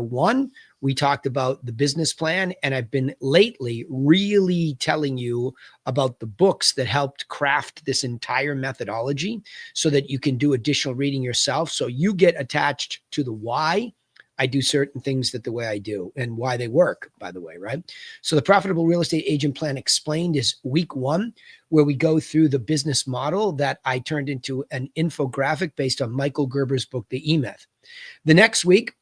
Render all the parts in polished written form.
1, we talked about the business plan, and I've been lately really telling you about the books that helped craft this entire methodology so that you can do additional reading yourself. So you get attached to the why I do certain things that the way I do and why they work, by the way, right? So the Profitable Real Estate Agent Plan Explained is week 1, where we go through the business model that I turned into an infographic based on Michael Gerber's book, The E-Myth. The next week,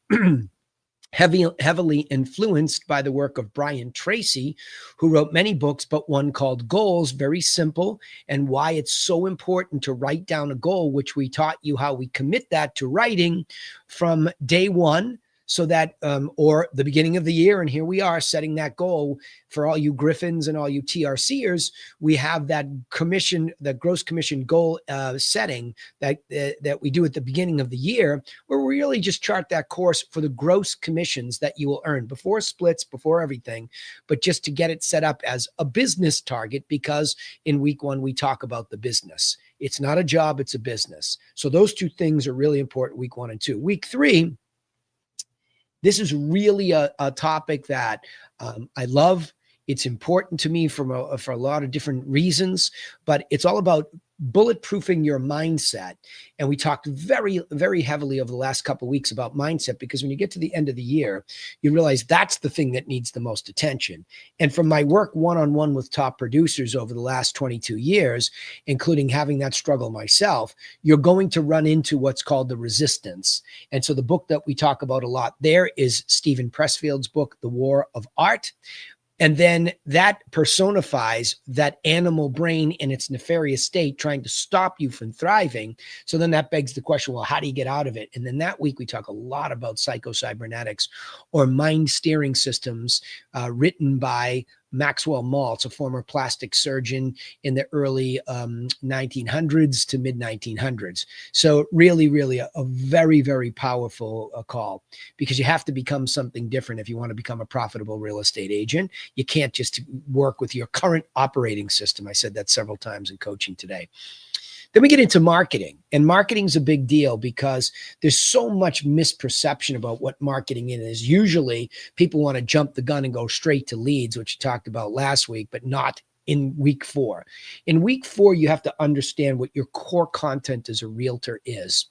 heavily influenced by the work of Brian Tracy, who wrote many books, but one called Goals, very simple, and why it's so important to write down a goal, which we taught you how we commit that to writing from day 1. So that, or the beginning of the year, and here we are setting that goal for all you Griffins and all you TRCers. We have that commission, the gross commission goal setting that we do at the beginning of the year, where we really just chart that course for the gross commissions that you will earn before splits, before everything, but just to get it set up as a business target, because in week 1 we talk about the business. It's not a job, it's a business. So those two things are really important, week 1 and 2. Week 3. This is really a topic that I love. It's important to me for a lot of different reasons, but it's all about bulletproofing your mindset. And we talked very, very heavily over the last couple of weeks about mindset, because when you get to the end of the year, you realize that's the thing that needs the most attention. And from my work one-on-one with top producers over the last 22 years, including having that struggle myself, you're going to run into what's called the resistance. And so the book that we talk about a lot there is Stephen Pressfield's book, The War of Art. And then that personifies that animal brain in its nefarious state, trying to stop you from thriving. So then that begs the question, well, how do you get out of it? And then that week, we talk a lot about psychocybernetics, or mind steering systems, written by Maxwell Maltz, a former plastic surgeon in the early 1900s to mid 1900s. So really, really a very, very powerful call, because you have to become something different if you want to become a profitable real estate agent. You can't just work with your current operating system. I said that several times in coaching today. Then we get into marketing, and marketing is a big deal because there's so much misperception about what marketing is. Usually people want to jump the gun and go straight to leads, which we talked about last week, but not in week 4. In week 4, you have to understand what your core content as a realtor is.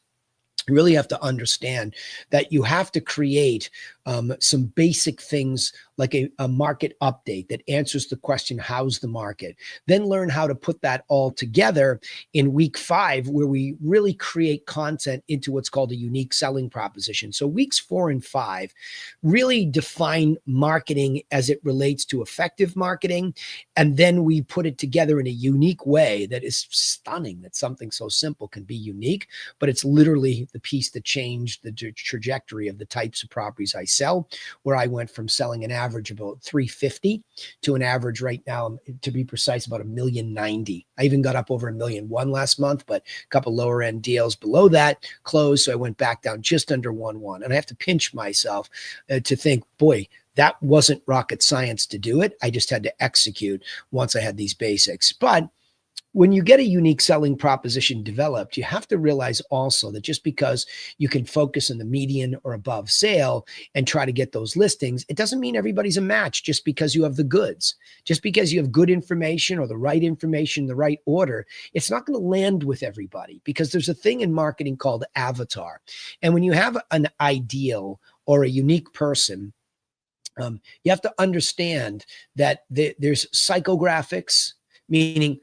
You really have to understand that you have to create some basic things like a market update that answers the question, how's the market? Then learn how to put that all together in week 5, where we really create content into what's called a unique selling proposition. So weeks 4 and 5 really define marketing as it relates to effective marketing. And then we put it together in a unique way that is stunning, that something so simple can be unique, but it's literally the piece that changed the trajectory of the types of properties I sell, where I went from selling an average about 350 to an average right now, to be precise, about $1,090,000. I even got up over $1,000,001 last month, but a couple lower end deals below that closed. So I went back down just under 1.1. And I have to pinch myself to think, boy, that wasn't rocket science to do it. I just had to execute once I had these basics. But when you get a unique selling proposition developed, you have to realize also that just because you can focus on the median or above sale and try to get those listings, it doesn't mean everybody's a match just because you have the goods. Just because you have good information or the right information, the right order, it's not going to land with everybody, because there's a thing in marketing called avatar. And when you have an ideal or a unique person, you have to understand that there's psychographics, meaning,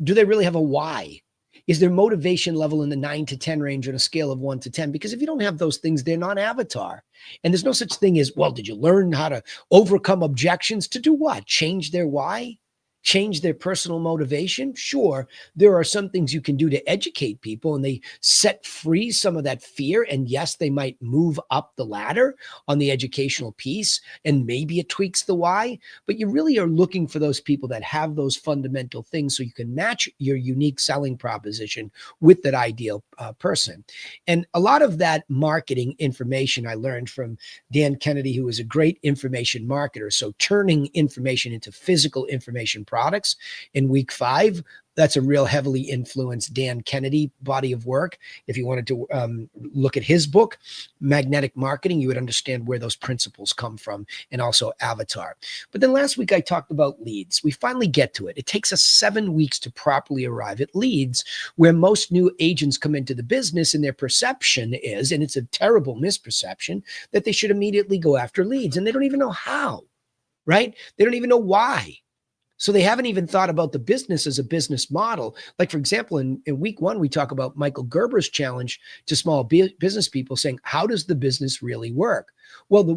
do they really have a why? Is their motivation level in the 9 to 10 range on a scale of 1 to 10? Because if you don't have those things, they're not avatar. And there's no such thing as, well, did you learn how to overcome objections? To do what? Change their why? Change their personal motivation? Sure, there are some things you can do to educate people, and they set free some of that fear. And yes, they might move up the ladder on the educational piece, and maybe it tweaks the why, but you really are looking for those people that have those fundamental things so you can match your unique selling proposition with that ideal person. And a lot of that marketing information I learned from Dan Kennedy, who is a great information marketer. So turning information into physical information products in week 5. That's a real heavily influenced Dan Kennedy body of work. If you wanted to look at his book, Magnetic Marketing, you would understand where those principles come from, and also Avatar. But then last week I talked about leads. We finally get to it. It takes us 7 weeks to properly arrive at leads, where most new agents come into the business and their perception is, and it's a terrible misperception, that they should immediately go after leads. And they don't even know how, right? They don't even know why. So they haven't even thought about the business as a business model. Like, for example, in week 1, we talk about Michael Gerber's challenge to small business people, saying, how does the business really work? Well, the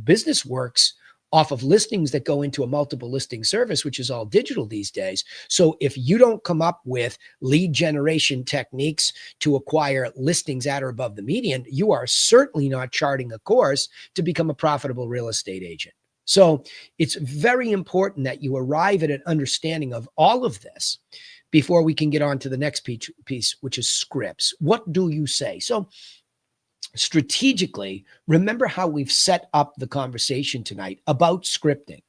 business works off of listings that go into a multiple listing service, which is all digital these days. So if you don't come up with lead generation techniques to acquire listings at or above the median, you are certainly not charting a course to become a profitable real estate agent. So it's very important that you arrive at an understanding of all of this before we can get on to the next piece, which is scripts. What do you say? So strategically, remember how we've set up the conversation tonight about scripting.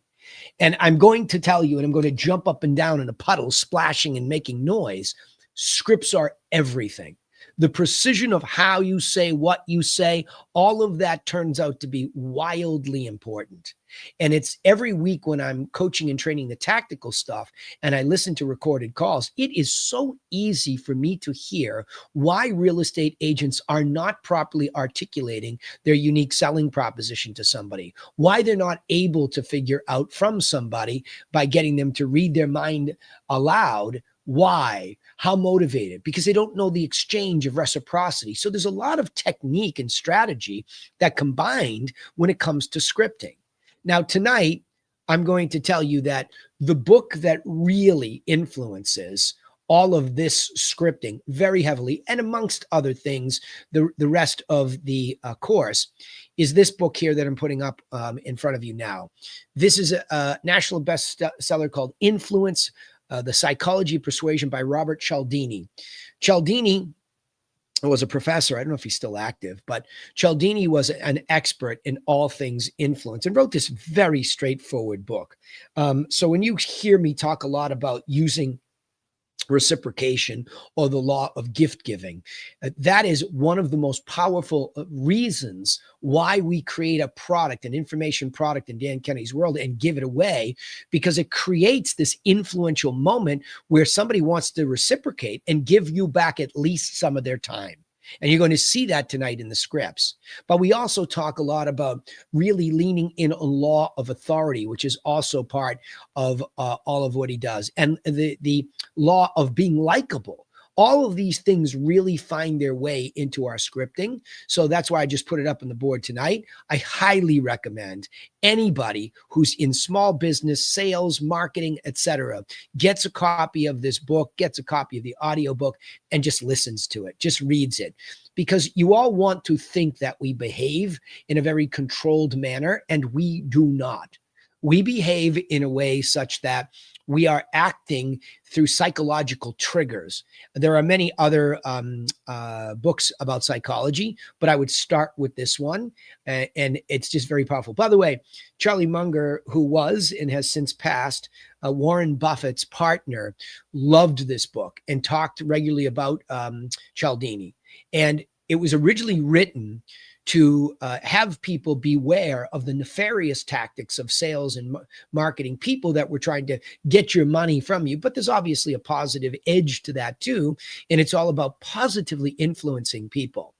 And I'm going to tell you, and I'm going to jump up and down in a puddle, splashing and making noise. Scripts are everything. The precision of how you say what you say, all of that turns out to be wildly important. And it's every week when I'm coaching and training the tactical stuff and I listen to recorded calls, it is so easy for me to hear why real estate agents are not properly articulating their unique selling proposition to somebody, why they're not able to figure out from somebody by getting them to read their mind aloud. Why? How motivated? Because they don't know the exchange of reciprocity. So there's a lot of technique and strategy that combined when it comes to scripting. Now, tonight, I'm going to tell you that the book that really influences all of this scripting very heavily, and amongst other things, the rest of the course, is this book here that I'm putting up in front of you now. This is a national bestseller called Influence, The Psychology of Persuasion by Robert Cialdini. Cialdini was a professor. I don't know if he's still active, but Cialdini was an expert in all things influence and wrote this very straightforward book. So when you hear me talk a lot about using reciprocation or the law of gift giving, that is one of the most powerful reasons why we create a product, an information product in Dan Kennedy's world, and give it away, because it creates this influential moment where somebody wants to reciprocate and give you back at least some of their time. And you're going to see that tonight in the scripts. But we also talk a lot about really leaning in on law of authority, which is also part of all of what he does. And the law of being likable. All of these things really find their way into our scripting. So that's why I just put it up on the board tonight. I highly recommend anybody who's in small business, sales, marketing, etc., gets a copy of this book, gets a copy of the audiobook, and just listens to it, just reads it. Because you all want to think that we behave in a very controlled manner, and we do not. We behave in a way such that we are acting through psychological triggers. There are many other books about psychology, but I would start with this one, and it's just very powerful. By the way, Charlie Munger, who was and has since passed, Warren Buffett's partner, loved this book and talked regularly about Cialdini. And it was originally written to have people beware of the nefarious tactics of sales and marketing, people that were trying to get your money from you. But there's obviously a positive edge to that too. And it's all about positively influencing people,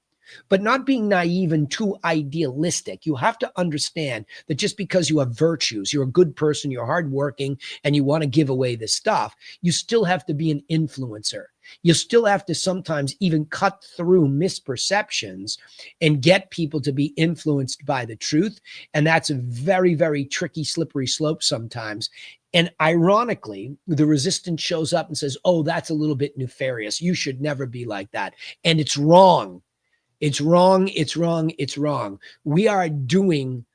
but not being naive and too idealistic. You have to understand that just because you have virtues, you're a good person, you're hardworking, and you want to give away this stuff, you still have to be an influencer. You still have to sometimes even cut through misperceptions and get people to be influenced by the truth. And that's a very, very tricky, slippery slope sometimes. And ironically, the resistance shows up and says, oh, that's a little bit nefarious. You should never be like that. And it's wrong. It's wrong. It's wrong. It's wrong. We are doing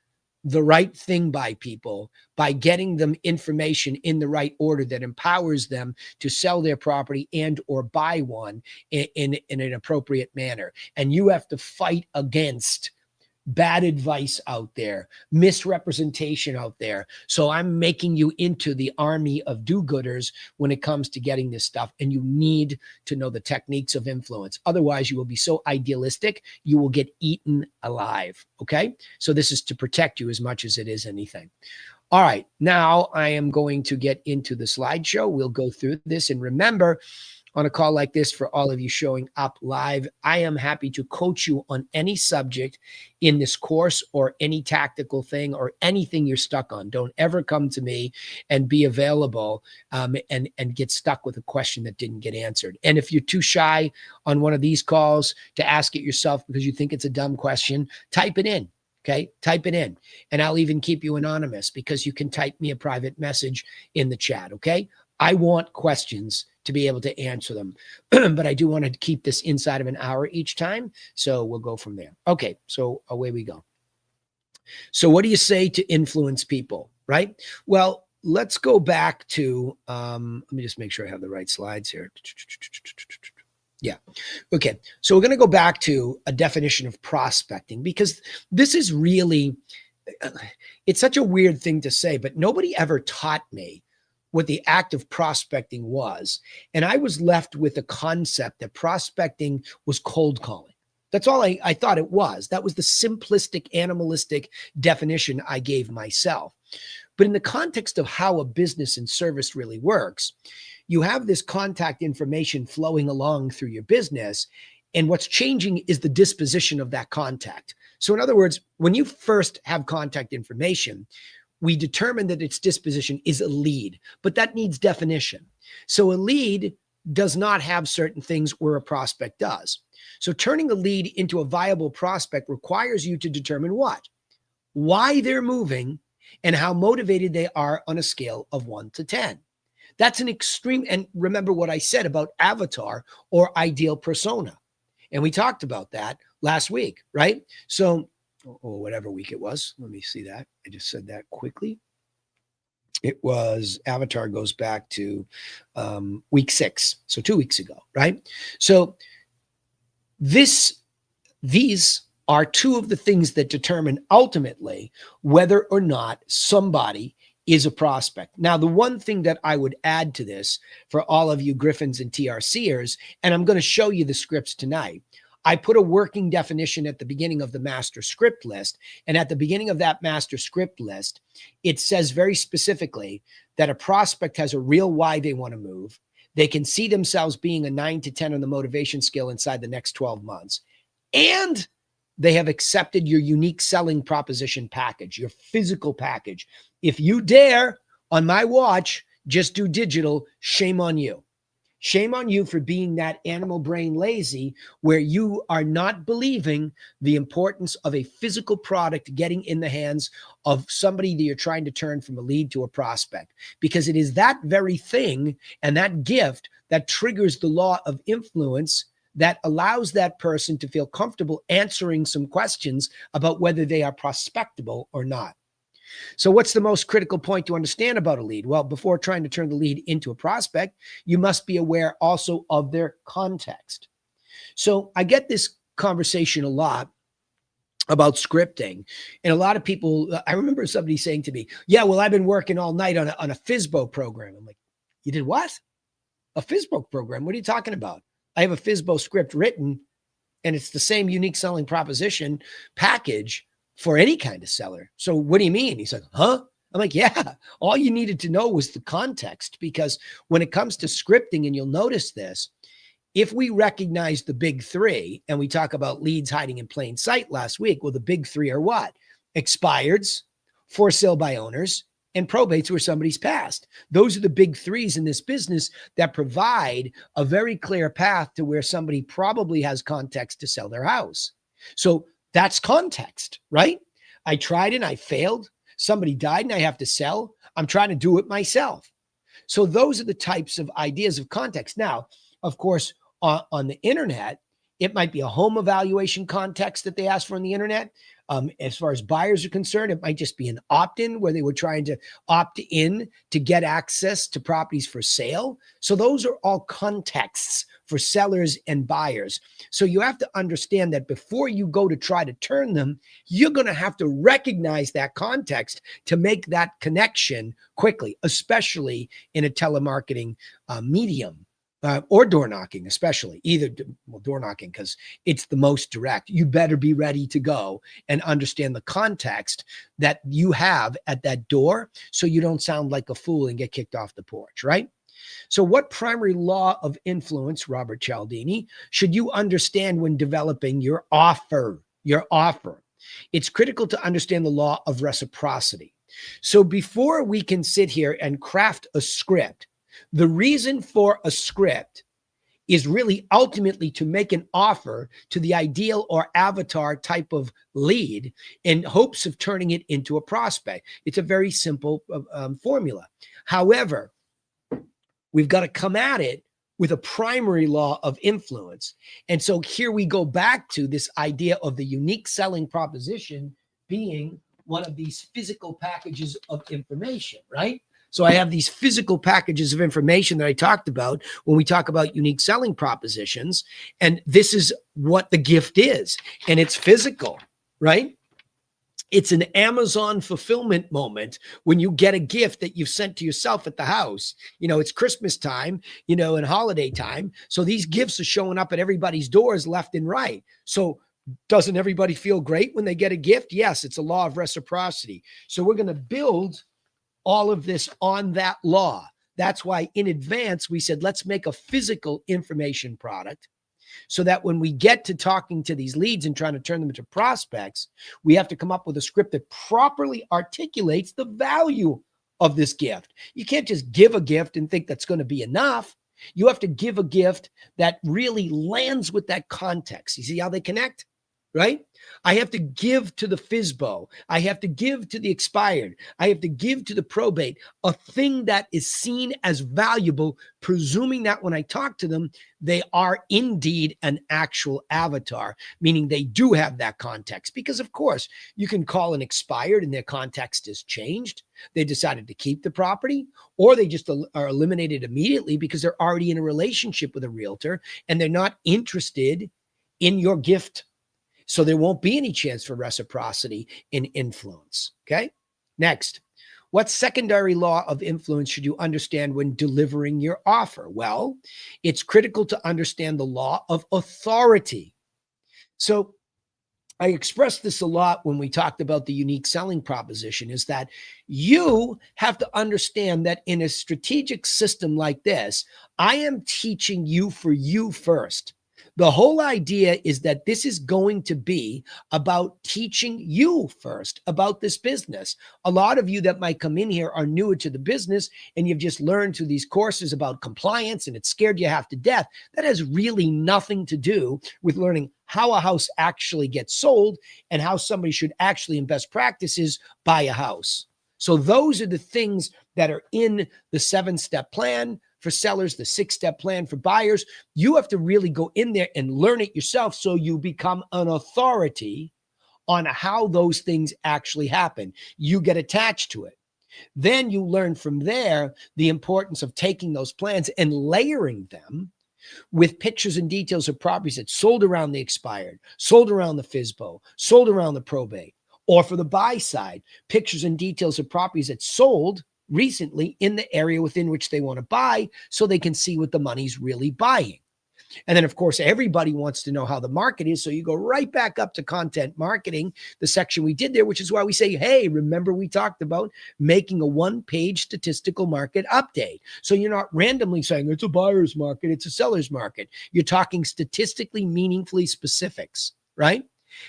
the right thing by people by getting them information in the right order that empowers them to sell their property and or buy one in an appropriate manner. And you have to fight against bad advice out there, misrepresentation out there. So I'm making you into the army of do-gooders when it comes to getting this stuff. And you need to know the techniques of influence. Otherwise, you will be so idealistic, you will get eaten alive. Okay. So this is to protect you as much as it is anything. All right. Now I am going to get into the slideshow. We'll go through this. And remember, on a call like this, for all of you showing up live, I am happy to coach you on any subject in this course or any tactical thing or anything you're stuck on. Don't ever come to me and be available and get stuck with a question that didn't get answered. And if you're too shy on one of these calls to ask it yourself because you think it's a dumb question, type it in. Okay, type it in, and I'll even keep you anonymous because you can type me a private message in the chat. Okay, I want questions to be able to answer them, but I do want to keep this inside of an hour each time. So we'll go from there. Okay, so away we go. So what do you say to influence people, right? Well, let's go back to, let me just make sure I have the right slides here. Yeah. Okay. So we're going to go back to a definition of prospecting because this is really, it's such a weird thing to say, but nobody ever taught me what the act of prospecting was. And I was left with a concept that prospecting was cold calling. That's all I thought it was. That was the simplistic, animalistic definition I gave myself. But in the context of how a business and service really works, you have this contact information flowing along through your business. And what's changing is the disposition of that contact. So in other words, when you first have contact information, we determine that its disposition is a lead, but that needs definition. So a lead does not have certain things where a prospect does. So turning a lead into a viable prospect requires you to determine what? Why they're moving and how motivated they are on a scale of 1 to 10. That's an extreme, and remember what I said about avatar or ideal persona. And we talked about that last week, right? So, or whatever week it was. Let me see that. I just said that quickly. It was avatar goes back to week 6. So 2 weeks ago, right? So these are two of the things that determine ultimately whether or not somebody is a prospect. Now, the one thing that I would add to this for all of you Griffins and TRCers, and I'm going to show you the scripts tonight, I put a working definition at the beginning of the master script list. And at the beginning of that master script list, it says very specifically that a prospect has a real why they want to move. They can see themselves being a 9 to 10 on the motivation scale inside the next 12 months. And they have accepted your unique selling proposition package, your physical package. If you dare on my watch, just do digital, shame on you. Shame on you for being that animal brain lazy where you are not believing the importance of a physical product getting in the hands of somebody that you're trying to turn from a lead to a prospect, because it is that very thing and that gift that triggers the law of influence that allows that person to feel comfortable answering some questions about whether they are prospectable or not. So what's the most critical point to understand about a lead? Well, before trying to turn the lead into a prospect, you must be aware also of their context. So I get this conversation a lot about scripting. And a lot of people, I remember somebody saying to me, yeah, well, I've been working all night on a FSBO program. I'm like, you did what? A FSBO program? What are you talking about? I have a FSBO script written, and it's the same unique selling proposition package for any kind of seller. So what do you mean? He's like, huh? I'm like, yeah, all you needed to know was the context, because when it comes to scripting, and you'll notice this, if we recognize the big three, and we talk about leads hiding in plain sight last week, well, the big three are what? Expireds, for sale by owners, and probates where somebody's passed. Those are the big threes in this business that provide a very clear path to where somebody probably has context to sell their house. So that's context, right? I tried and I failed. Somebody died and I have to sell. I'm trying to do it myself. So those are the types of ideas of context. Now, of course, on the internet, it might be a home evaluation context that they ask for on the internet. As far as buyers are concerned, it might just be an opt-in where they were trying to opt in to get access to properties for sale. So those are all contexts for sellers and buyers. So you have to understand that before you go to try to turn them, you're going to have to recognize that context to make that connection quickly, especially in a telemarketing medium. Or door knocking, especially door knocking, because it's the most direct. You better be ready to go and understand the context that you have at that door so you don't sound like a fool and get kicked off the porch, right? So what primary law of influence, Robert Cialdini, should you understand when developing your offer? It's critical to understand the law of reciprocity. So before we can sit here and craft a script, the reason for a script is really ultimately to make an offer to the ideal or avatar type of lead in hopes of turning it into a prospect. It's a very simple formula. However, we've got to come at it with a primary law of influence. And so here we go back to this idea of the unique selling proposition being one of these physical packages of information, right? So I have these physical packages of information that I talked about when we talk about unique selling propositions. And this is what the gift is. And it's physical, right? It's an Amazon fulfillment moment when you get a gift that you've sent to yourself at the house. You know, it's Christmas time, you know, and holiday time. So these gifts are showing up at everybody's doors left and right. So doesn't everybody feel great when they get a gift? Yes, it's a law of reciprocity. So we're going to build all of this on that law. That's why in advance we said, let's make a physical information product so that when we get to talking to these leads and trying to turn them into prospects, we have to come up with a script that properly articulates the value of this gift. You can't just give a gift and think that's going to be enough. You have to give a gift that really lands with that context. You see how they connect? Right? I have to give to the FSBO. I have to give to the expired. I have to give to the probate a thing that is seen as valuable, presuming that when I talk to them, they are indeed an actual avatar, meaning they do have that context. Because, of course, you can call an expired and their context has changed. They decided to keep the property, or they just are eliminated immediately because they're already in a relationship with a realtor and they're not interested in your gift. So there won't be any chance for reciprocity in influence. Okay. Next, what secondary law of influence should you understand when delivering your offer? Well, it's critical to understand the law of authority. So I expressed this a lot when we talked about the unique selling proposition, is that you have to understand that in a strategic system like this, I am teaching you for you first. The whole idea is that this is going to be about teaching you first about this business. A lot of you that might come in here are newer to the business and you've just learned through these courses about compliance and it scared you half to death. That has really nothing to do with learning how a house actually gets sold and how somebody should actually, in best practices, buy a house. So those are the things that are in the 7-step plan for sellers, the 6-step plan for buyers. You have to really go in there and learn it yourself so you become an authority on how those things actually happen. You get attached to it. Then you learn from there the importance of taking those plans and layering them with pictures and details of properties that sold around the expired, sold around the FSBO, sold around the probate, or for the buy side, pictures and details of properties that sold recently in the area within which they want to buy so they can see what the money's really buying. And then, of course, everybody wants to know how the market is. So you go right back up to content marketing, the section we did there, which is why we say, hey, remember we talked about making a 1-page statistical market update. So you're not randomly saying it's a buyer's market, it's a seller's market. You're talking statistically meaningfully specifics, right?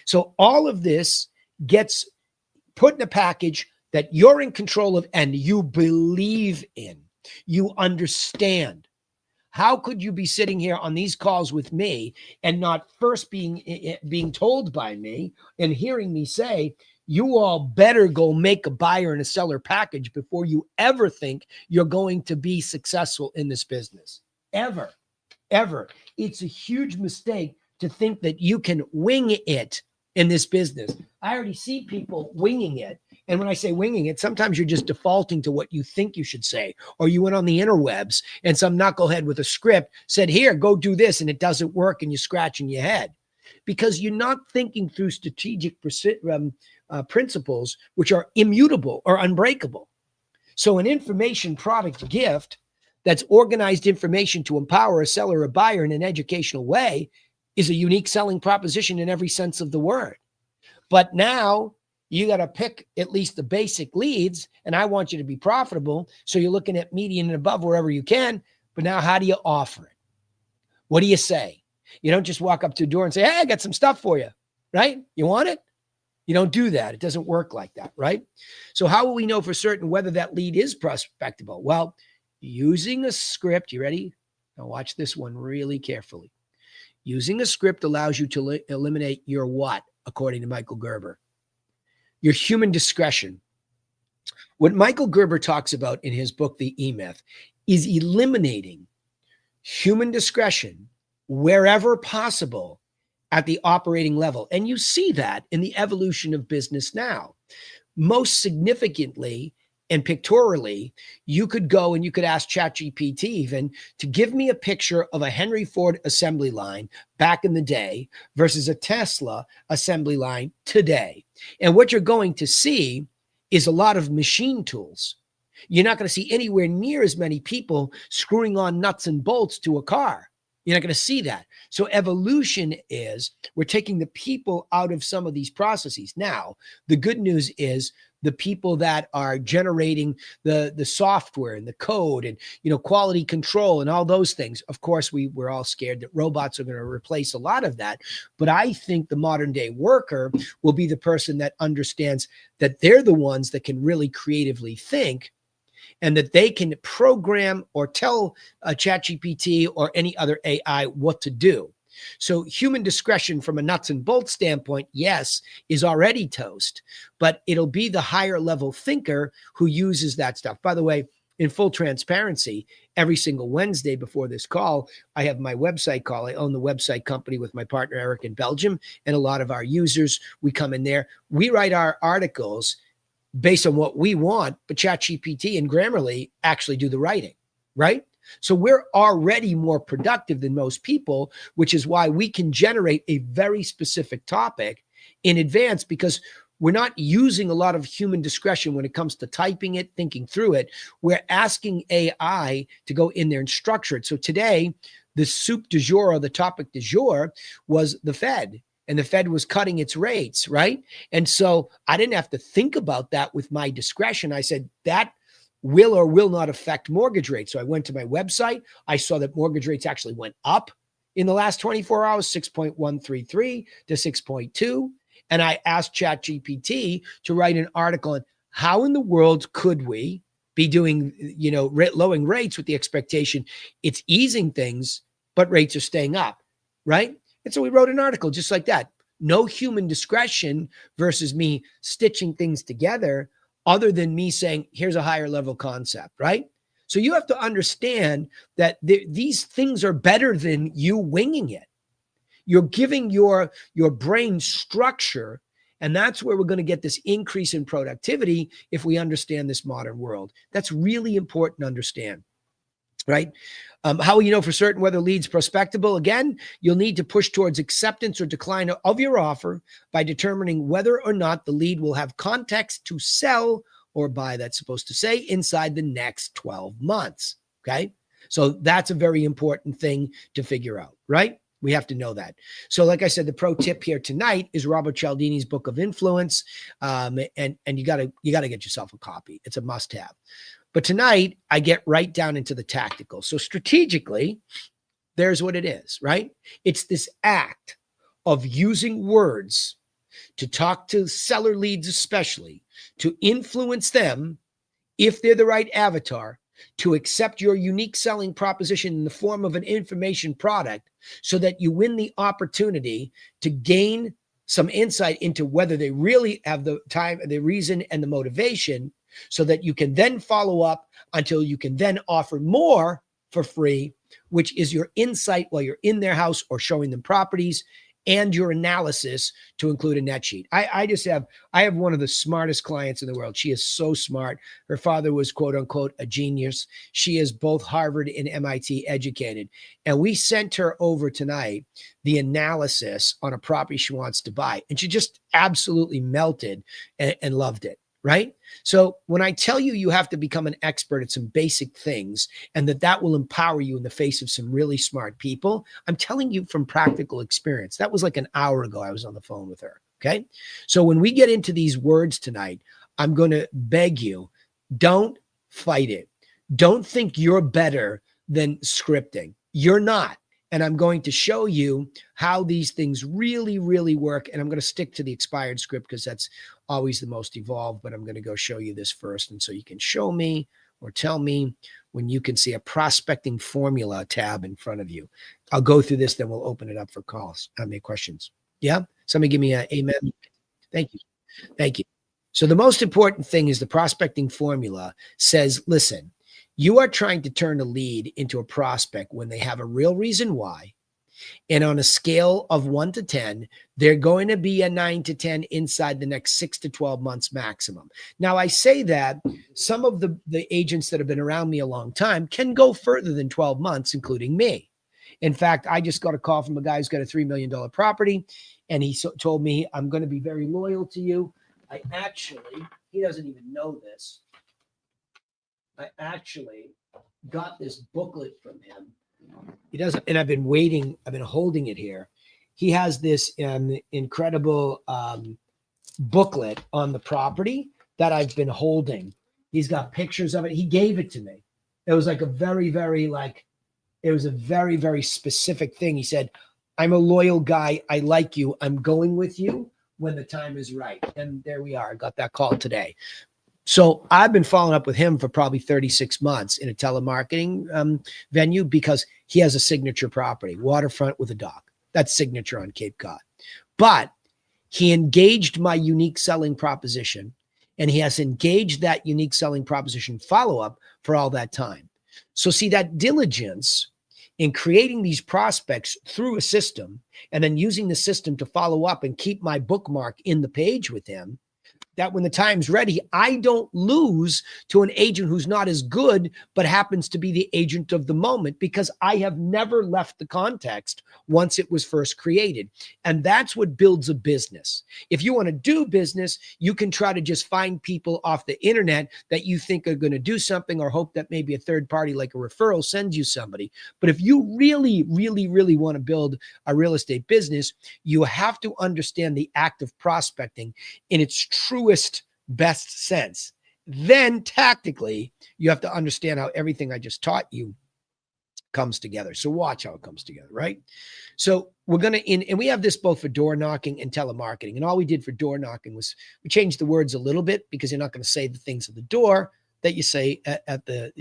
So all of this gets put in a package that you're in control of and you believe in, you understand. How could you be sitting here on these calls with me and not first being told by me and hearing me say, you all better go make a buyer and a seller package before you ever think you're going to be successful in this business? Ever. It's a huge mistake to think that you can wing it in this business. I already see people winging it. And when I say winging it, sometimes you're just defaulting to what you think you should say, or you went on the interwebs and some knucklehead with a script said, here, go do this, and it doesn't work, and you're scratching your head because you're not thinking through strategic principles, which are immutable or unbreakable. So an information product gift that's organized information to empower a seller or buyer in an educational way is a unique selling proposition in every sense of the word. But now you got to pick at least the basic leads, and I want you to be profitable. So you're looking at median and above wherever you can. But now how do you offer it? What do you say? You don't just walk up to a door and say, hey, I got some stuff for you, right? You want it? You don't do that. It doesn't work like that, right? So how will we know for certain whether that lead is prospectable? Well, using a script, you ready? Now watch this one really carefully. Using a script allows you to eliminate your what, according to Michael Gerber? Your human discretion. What Michael Gerber talks about in his book, The E-Myth, is eliminating human discretion wherever possible at the operating level. And you see that in the evolution of business now. Most significantly and pictorially, you could go and you could ask ChatGPT even to give me a picture of a Henry Ford assembly line back in the day versus a Tesla assembly line today. And what you're going to see is a lot of machine tools. You're not going to see anywhere near as many people screwing on nuts and bolts to a car. You're not going to see that. So evolution is we're taking the people out of some of these processes. Now, the good news is the people that are generating the software and the code and, quality control and all those things. Of course, we're all scared that robots are going to replace a lot of that. But I think the modern day worker will be the person that understands that they're the ones that can really creatively think, and that they can program or tell a ChatGPT or any other AI what to do. So human discretion from a nuts and bolts standpoint, yes, is already toast, but it'll be the higher level thinker who uses that stuff. By the way, in full transparency, every single Wednesday before this call, I have my website call. I own the website company with my partner, Eric, in Belgium, and a lot of our users, we come in there. We write our articles based on what we want, but ChatGPT and Grammarly actually do the writing, right? So we're already more productive than most people, which is why we can generate a very specific topic in advance, because we're not using a lot of human discretion when it comes to typing it, thinking through it. We're asking AI to go in there and structure it. So today, the soup du jour, or the topic du jour, was the Fed. And the Fed was cutting its rates, right? And so I didn't have to think about that with my discretion. I said that will or will not affect mortgage rates. So I went to my website. I saw that mortgage rates actually went up in the last 24 hours, 6.133 to 6.2. And I asked ChatGPT to write an article on how in the world could we be doing, lowering rates with the expectation it's easing things, but rates are staying up, right? And so we wrote an article just like that. No human discretion versus me stitching things together other than me saying, here's a higher level concept, right? So you have to understand that these things are better than you winging it. You're giving your brain structure, and that's where we're going to get this increase in productivity if we understand this modern world. That's really important to understand. Right? How will you know for certain whether lead's prospectable? Again, you'll need to push towards acceptance or decline of your offer by determining whether or not the lead will have context to sell or buy, that's supposed to say, inside the next 12 months. Okay. So that's a very important thing to figure out, right? We have to know that. So like I said, the pro tip here tonight is Robert Cialdini's Book of Influence. And you gotta get yourself a copy. It's a must have. But tonight, I get right down into the tactical. So strategically, there's what it is, right? It's this act of using words to talk to seller leads, especially to influence them, if they're the right avatar, to accept your unique selling proposition in the form of an information product so that you win the opportunity to gain some insight into whether they really have the time, the reason, and the motivation, so that you can then follow up until you can then offer more for free, which is your insight while you're in their house or showing them properties. and your analysis to include a net sheet. I have one of the smartest clients in the world. She is so smart. Her father was quote unquote a genius. She is both Harvard and MIT educated. And we sent her over tonight the analysis on a property she wants to buy. And she just absolutely melted and loved it. Right? So when I tell you you have to become an expert at some basic things and that will empower you in the face of some really smart people, I'm telling you from practical experience. That was like an hour ago I was on the phone with her. Okay? So when we get into these words tonight, I'm going to beg you, don't fight it. Don't think you're better than scripting. You're not. And I'm going to show you how these things really, really work. And I'm going to stick to the expired script because that's always the most evolved, but I'm going to go show you this first. And so you can show me or tell me when you can see a prospecting formula tab in front of you. I'll go through this, then we'll open it up for calls. How many questions? Yeah. Somebody give me an amen. Thank you. Thank you. So the most important thing is the prospecting formula says, listen, you are trying to turn a lead into a prospect when they have a real reason why. And on a scale of 1 to 10, they're going to be a 9 to 10 inside the next 6 to 12 months maximum. Now, I say that some of the agents that have been around me a long time can go further than 12 months, including me. In fact, I just got a call from a guy who's got a $3 million property, and he told me, I'm going to be very loyal to you. He doesn't even know this. I actually got this booklet from him. He doesn't, and I've been holding it here. He has this incredible booklet on the property that I've been holding. He's got pictures of it. He gave it to me. It was like a very, very very specific thing. He said, I'm a loyal guy. I like you. I'm going with you when the time is right. And there we are. I got that call today. So I've been following up with him for probably 36 months in a telemarketing venue because he has a signature property, waterfront with a dock. That's signature on Cape Cod. But he engaged my unique selling proposition, and he has engaged that unique selling proposition follow-up for all that time. So see, that diligence in creating these prospects through a system and then using the system to follow up and keep my bookmark in the page with him, that when the time's ready, I don't lose to an agent who's not as good, but happens to be the agent of the moment because I have never left the context once it was first created. And that's what builds a business. If you want to do business, you can try to just find people off the internet that you think are going to do something or hope that maybe a third party like a referral sends you somebody. But if you really, really, really want to build a real estate business, you have to understand the act of prospecting in its truest, best sense. Then tactically, you have to understand how everything I just taught you comes together. So watch how it comes together, right? So we're going to, and we have this both for door knocking and telemarketing. And all we did for door knocking was we changed the words a little bit because you're not going to say the things at the door that you say at the,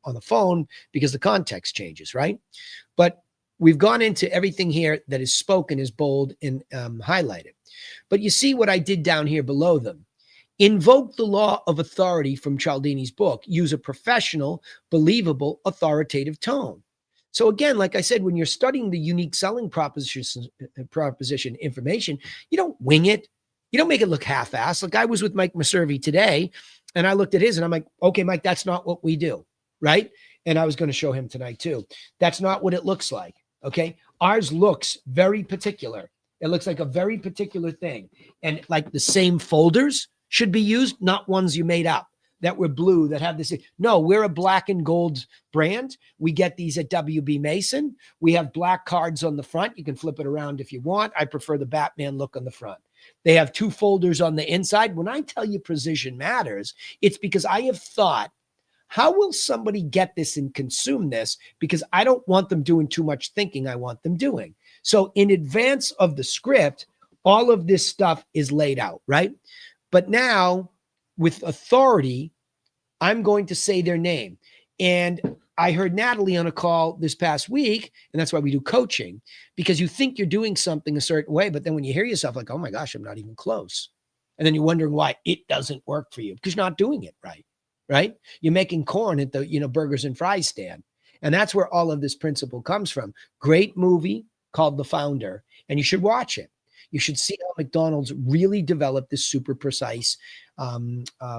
on the phone because the context changes, right? But we've gone into everything here that is spoken is bold and highlighted. But you see what I did down here below them. Invoke the law of authority from Cialdini's book. Use a professional, believable, authoritative tone. So again, like I said, when you're studying the unique selling proposition information, you don't wing it. You don't make it look half-assed. Like I was with Mike Maservi today, and I looked at his, and I'm like, okay, Mike, that's not what we do, right? And I was going to show him tonight too. That's not what it looks like, okay? Ours looks very particular. It looks like a very particular thing. And like the same folders should be used, not ones you made up that were blue that have this. No, we're a black and gold brand. We get these at WB Mason. We have black cards on the front. You can flip it around if you want. I prefer the Batman look on the front. They have 2 folders on the inside. When I tell you precision matters, it's because I have thought, how will somebody get this and consume this? Because I don't want them doing too much thinking. I want them doing. So in advance of the script, all of this stuff is laid out, right? But now with authority, I'm going to say their name. And I heard Natalie on a call this past week, and that's why we do coaching, because you think you're doing something a certain way, but then when you hear yourself like, oh my gosh, I'm not even close. And then you're wondering why it doesn't work for you because you're not doing it right, right? You're making corn at the, burgers and fries stand. And that's where all of this principle comes from. Great movie called The Founder. and you should watch it. You should see how McDonald's really developed this super precise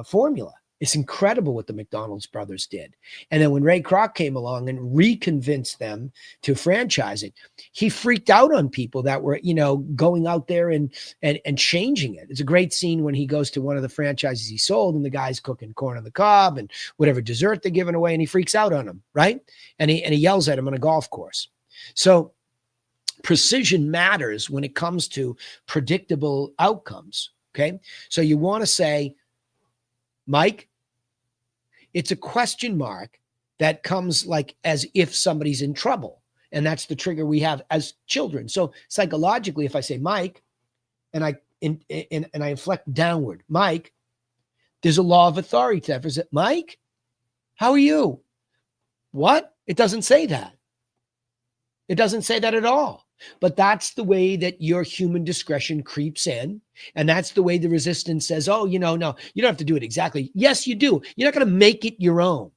formula. It's incredible what the McDonald's brothers did. And then when Ray Kroc came along and reconvinced them to franchise it, he freaked out on people that were, going out there and changing it. It's a great scene when he goes to one of the franchises he sold and the guy's cooking corn on the cob and whatever dessert they're giving away, and he freaks out on him, right? And he yells at him on a golf course. So precision matters when it comes to predictable outcomes, okay? So you want to say, Mike, it's a question mark that comes like as if somebody's in trouble. And that's the trigger we have as children. So psychologically, if I say Mike and I inflect downward, Mike, there's a law of authority to that. Is it Mike? How are you? What? It doesn't say that. It doesn't say that at all. But that's the way that your human discretion creeps in. And that's the way the resistance says, oh, no, you don't have to do it exactly. Yes, you do. You're not going to make it your own.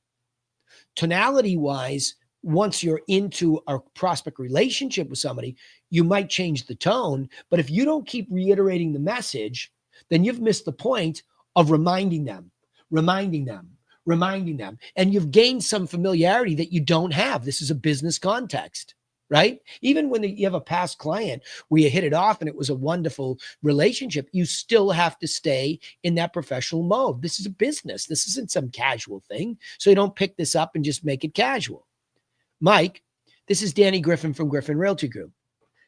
Tonality wise, once you're into a prospect relationship with somebody, you might change the tone. But if you don't keep reiterating the message, then you've missed the point of reminding them. And you've gained some familiarity that you don't have. This is a business context. Right? Even when you have a past client where you hit it off and it was a wonderful relationship, you still have to stay in that professional mode. This is a business. This isn't some casual thing. So you don't pick this up and just make it casual. Mike, this is Danny Griffin from Griffin Realty Group.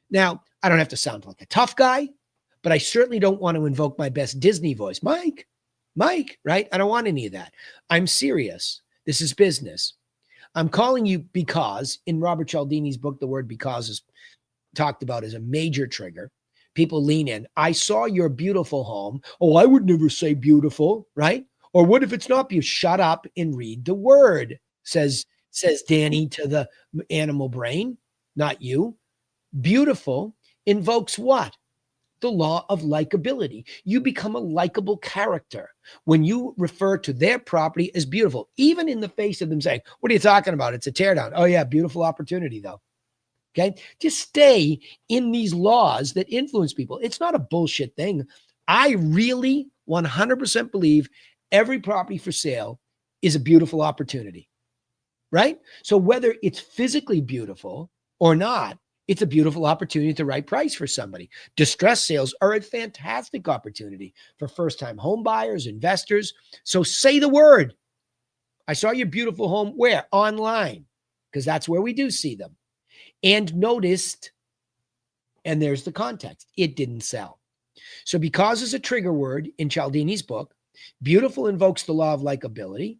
Now, I don't have to sound like a tough guy, but I certainly don't want to invoke my best Disney voice. Mike, right? I don't want any of that. I'm serious. This is business. I'm calling you because in Robert Cialdini's book, the word because is talked about as a major trigger. People lean in. I saw your beautiful home. Oh, I would never say beautiful, right? Or what if it's not beautiful? Shut up and read the word, says Danny to the animal brain, not you. Beautiful invokes what? The law of likability. You become a likable character when you refer to their property as beautiful, even in the face of them saying, what are you talking about? It's a teardown. Oh yeah, beautiful opportunity though. Okay. Just stay in these laws that influence people. It's not a bullshit thing. I really 100% believe every property for sale is a beautiful opportunity, right? So whether it's physically beautiful or not, it's a beautiful opportunity at the right price for somebody. Distress sales are a fantastic opportunity for first-time home buyers, investors. So say the word. I saw your beautiful home where? Online, because that's where we do see them. And noticed, and there's the context, it didn't sell. So because is a trigger word in Cialdini's book, beautiful invokes the law of likability,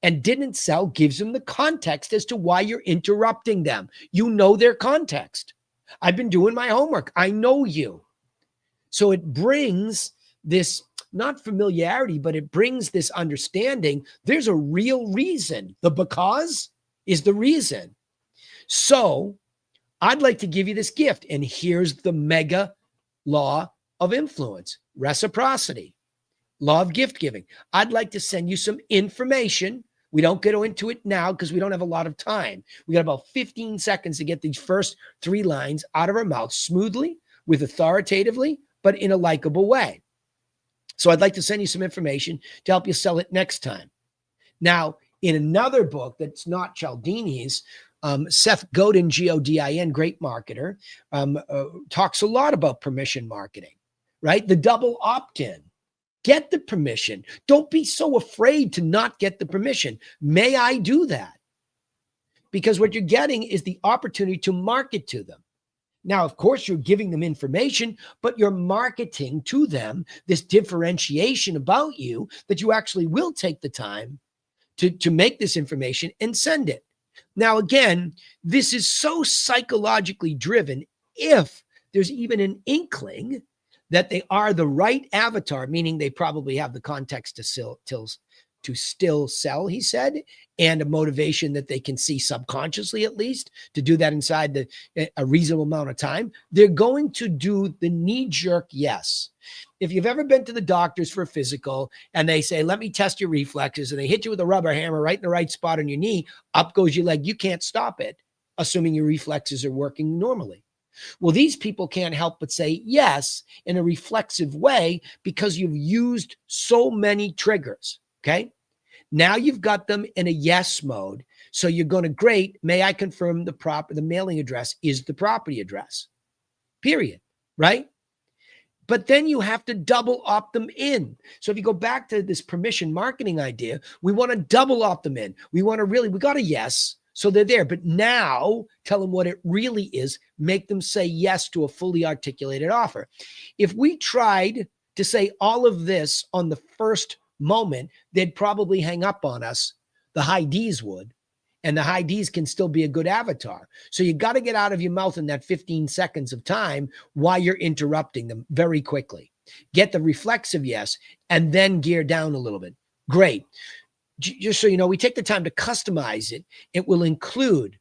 and didn't sell gives them the context as to why you're interrupting them. You know their context. I've been doing my homework. I know you. So it brings this, not familiarity, but it brings this understanding. There's a real reason. The because is the reason. So I'd like to give you this gift. And here's the mega law of influence, reciprocity. Law of gift giving. I'd like to send you some information. We don't get into it now because we don't have a lot of time. We got about 15 seconds to get these first 3 lines out of our mouth smoothly, with authoritatively, but in a likable way. So I'd like to send you some information to help you sell it next time. Now, in another book that's not Cialdini's, Seth Godin, Godin, great marketer, talks a lot about permission marketing, right? The double opt-in. Get the permission. Don't be so afraid to not get the permission. May I do that? Because what you're getting is the opportunity to market to them. Now, of course, you're giving them information, but you're marketing to them this differentiation about you that you actually will take the time to make this information and send it. Now, again, this is so psychologically driven. If there's even an inkling that they are the right avatar, meaning they probably have the context to still sell, he said, and a motivation that they can see subconsciously, at least, to do that inside a reasonable amount of time, they're going to do the knee-jerk yes. If you've ever been to the doctors for a physical and they say, let me test your reflexes, and they hit you with a rubber hammer right in the right spot on your knee, up goes your leg, you can't stop it, assuming your reflexes are working normally. Well, these people can't help but say yes in a reflexive way because you've used so many triggers. Okay. Now you've got them in a yes mode. So you're going to, great. May I confirm the mailing address is the property address, period. Right. But then you have to double opt them in. So if you go back to this permission marketing idea, we want to double opt them in. We got a yes. So they're there. But now tell them what it really is. Make them say yes to a fully articulated offer. If we tried to say all of this on the first moment, they'd probably hang up on us. The high Ds would. And the high Ds can still be a good avatar. So you got to get out of your mouth in that 15 seconds of time while you're interrupting them very quickly. Get the reflexive yes, and then gear down a little bit. Great. Just so you know, we take the time to customize it. It will include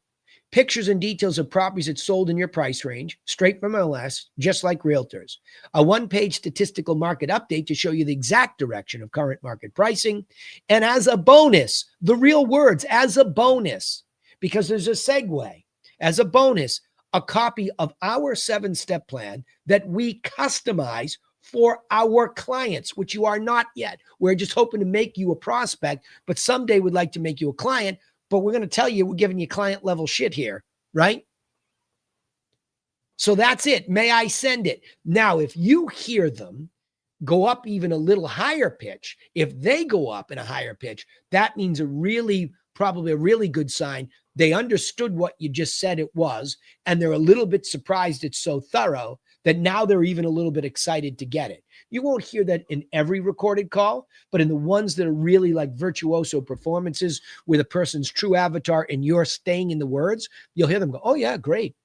pictures and details of properties that sold in your price range, straight from MLS, just like realtors. A one-page statistical market update to show you the exact direction of current market pricing. And as a bonus, the real words, as a bonus, because there's a segue, as a bonus, a copy of our 7-step plan that we customize for our clients, which you are not yet. We're just hoping to make you a prospect, but someday we'd like to make you a client. But we're going to tell you we're giving you client level shit here, right? So that's it. May I send it? Now, if you hear them go up even a little higher pitch, if they go up in a higher pitch, that means probably a really good sign. They understood what you just said it was, and they're a little bit surprised it's so thorough that now they're even a little bit excited to get it. You won't hear that in every recorded call, but in the ones that are really like virtuoso performances with a person's true avatar and you're staying in the words, you'll hear them go, oh yeah, great,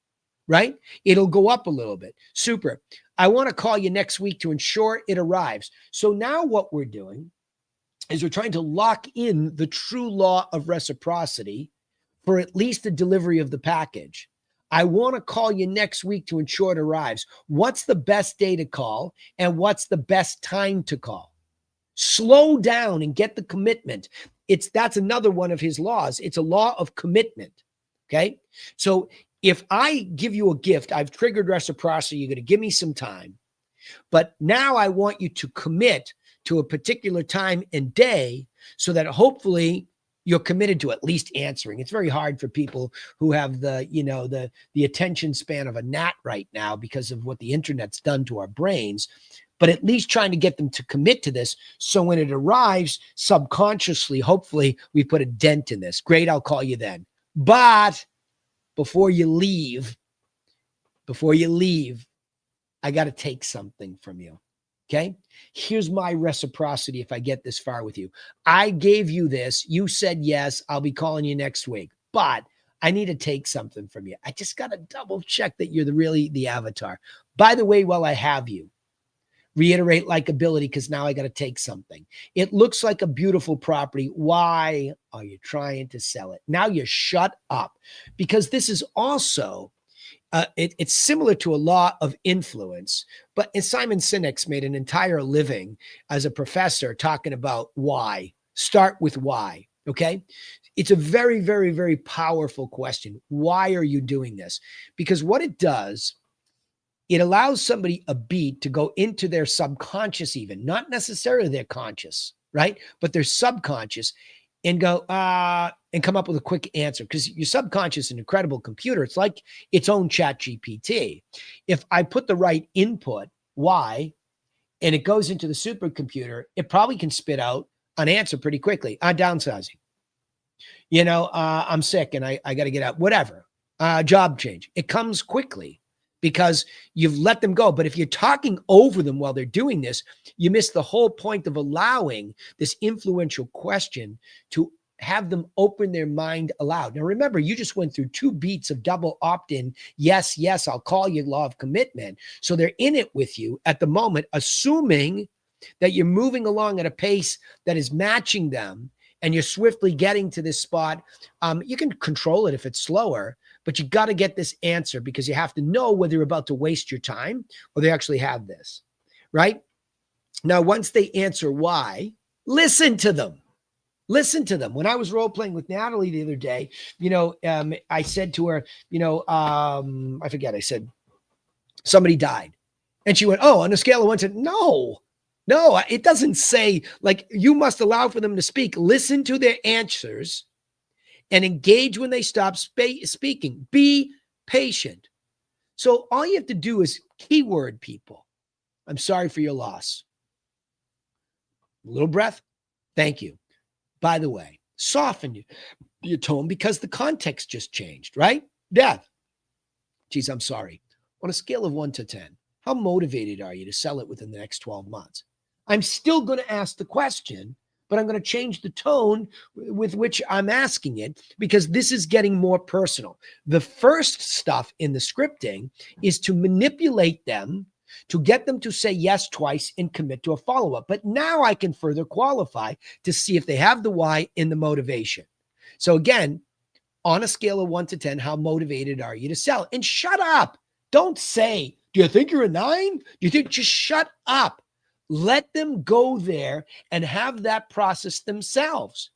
right? It'll go up a little bit. Super. I want to call you next week to ensure it arrives. So now what we're doing is we're trying to lock in the true law of reciprocity for at least the delivery of the package. I want to call you next week to ensure it arrives. What's the best day to call and what's the best time to call? Slow down and get the commitment. That's another one of his laws. It's a law of commitment. Okay. So if I give you a gift, I've triggered reciprocity. You're going to give me some time, but now I want you to commit to a particular time and day so that hopefully you're committed to at least answering. It's very hard for people who have the attention span of a gnat right now because of what the internet's done to our brains, but at least trying to get them to commit to this. So when it arrives subconsciously, hopefully we put a dent in this. Great. I'll call you then. But before you leave, I got to take something from you. Okay. Here's my reciprocity. If I get this far with you, I gave you this. You said yes. I'll be calling you next week, but I need to take something from you. I just got to double check that you're really the avatar. By the way, while I have you, reiterate likability because now I got to take something. It looks like a beautiful property. Why are you trying to sell it? Now you shut up, because this is also it's similar to a law of influence, but Simon Sinek's made an entire living as a professor talking about why. Start with why, okay? It's a very, very, very powerful question. Why are you doing this? Because what it does, it allows somebody a beat to go into their subconscious even, not necessarily their conscious, right? But their subconscious, and go, and come up with a quick answer, because your subconscious is an incredible computer. It's like its own chat GPT. If I put the right input, why, and it goes into the supercomputer, it probably can spit out an answer pretty quickly. Downsizing. I'm sick and I got to get out, whatever. Job change. It comes quickly because you've let them go. But if you're talking over them while they're doing this, you miss the whole point of allowing this influential question to have them open their mind aloud. Now, remember, you just went through 2 beats of double opt-in. Yes, yes, I'll call you, law of commitment. So they're in it with you at the moment, assuming that you're moving along at a pace that is matching them and you're swiftly getting to this spot. You can control it if it's slower, but you got to get this answer because you have to know whether you're about to waste your time or they actually have this, right? Now, once they answer why, listen to them. Listen to them. When I was role playing with Natalie the other day, I said to her, I forget, I said, somebody died. And she went, oh, on a scale of 1 to no, it doesn't say, like, you must allow for them to speak. Listen to their answers and engage when they stop speaking. Be patient. So all you have to do is keyword people. I'm sorry for your loss. A little breath. Thank you. By the way, soften your tone because the context just changed, right? Death. Geez, I'm sorry. On a scale of 1 to 10, how motivated are you to sell it within the next 12 months? I'm still going to ask the question, but I'm going to change the tone with which I'm asking it because this is getting more personal. The first stuff in the scripting is to manipulate them, to get them to say yes twice and commit to a follow-up. But now I can further qualify to see if they have the why in the motivation. So again, on a scale of 1 to 10, how motivated are you to sell? And shut up. Don't say, do you think you're a 9? Do you think, just shut up. Let them go there and have that process themselves.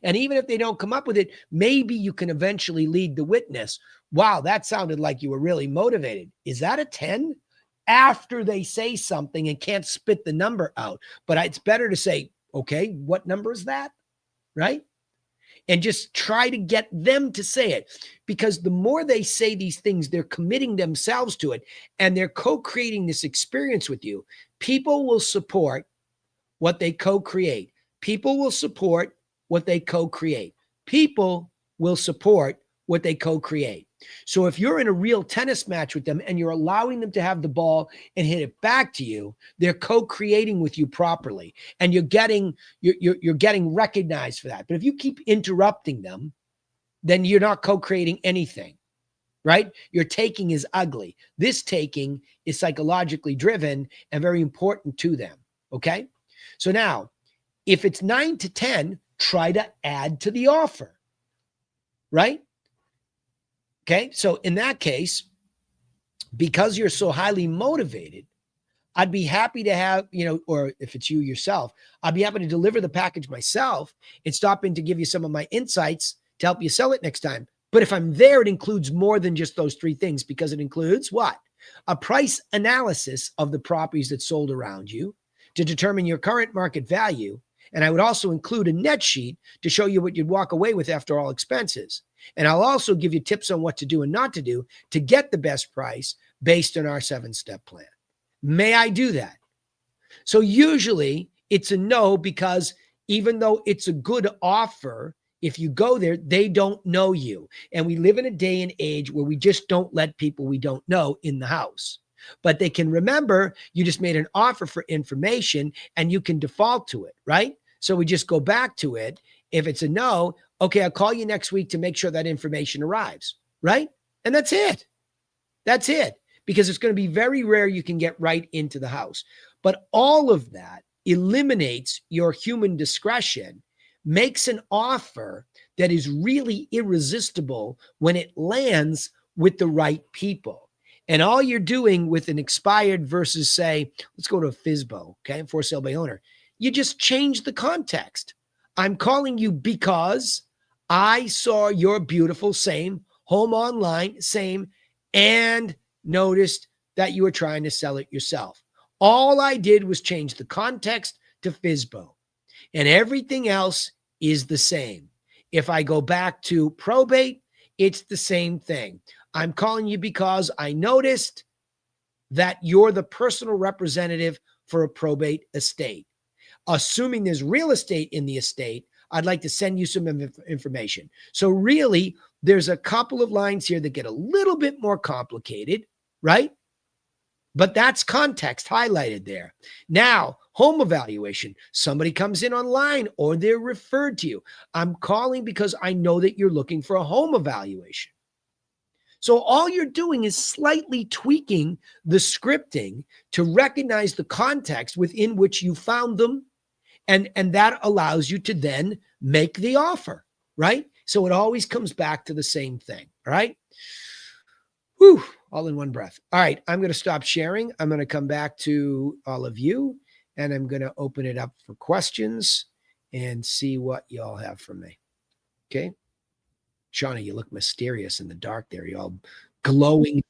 And even if they don't come up with it, maybe you can eventually lead the witness. Wow, that sounded like you were really motivated. Is that a 10? After they say something and can't spit the number out. But it's better to say, okay, what number is that? Right? And just try to get them to say it, because the more they say these things, they're committing themselves to it and they're co-creating this experience with you. People will support what they co-create. People will support what they co-create. People will support what they co-create. So if you're in a real tennis match with them and you're allowing them to have the ball and hit it back to you, they're co-creating with you properly, and you're getting recognized for that. But if you keep interrupting them, then you're not co-creating anything, right? Your taking is ugly. This taking is psychologically driven and very important to them, okay? So now, if it's 9 to 10, try to add to the offer, right? Okay, so in that case, because you're so highly motivated, I'd be happy to have, or if it's you yourself, I'd be happy to deliver the package myself and stop in to give you some of my insights to help you sell it next time. But if I'm there, it includes more than just those 3 things, because it includes what? A price analysis of the properties that sold around you to determine your current market value. And I would also include a net sheet to show you what you'd walk away with after all expenses. And I'll also give you tips on what to do and not to do to get the best price based on our 7-step plan. May I do that? So usually it's a no, because even though it's a good offer, if you go there, they don't know you. And we live in a day and age where we just don't let people we don't know in the house. But they can remember you just made an offer for information and you can default to it, right? So we just go back to it. If it's a no, okay, I'll call you next week to make sure that information arrives, right? And that's it. That's it. Because it's going to be very rare you can get right into the house. But all of that eliminates your human discretion, makes an offer that is really irresistible when it lands with the right people. And all you're doing with an expired versus, say, let's go to a FSBO, okay, for sale by owner, you just change the context. I'm calling you because I saw your beautiful same home online, same, and noticed that you were trying to sell it yourself. All I did was change the context to FSBO, and everything else is the same. If I go back to probate, it's the same thing. I'm calling you because I noticed that you're the personal representative for a probate estate. Assuming there's real estate in the estate, I'd like to send you some information. So really, there's a couple of lines here that get a little bit more complicated, right? But that's context highlighted there. Now, home evaluation. Somebody comes in online or they're referred to you. I'm calling because I know that you're looking for a home evaluation. So all you're doing is slightly tweaking the scripting to recognize the context within which you found them. And that allows you to then make the offer, right? So it always comes back to the same thing, all right? Whew, all in one breath. All right, I'm going to stop sharing. I'm going to come back to all of you, and I'm going to open it up for questions and see what y'all have for me. Okay? Shauna, you look mysterious in the dark there. You're all glowing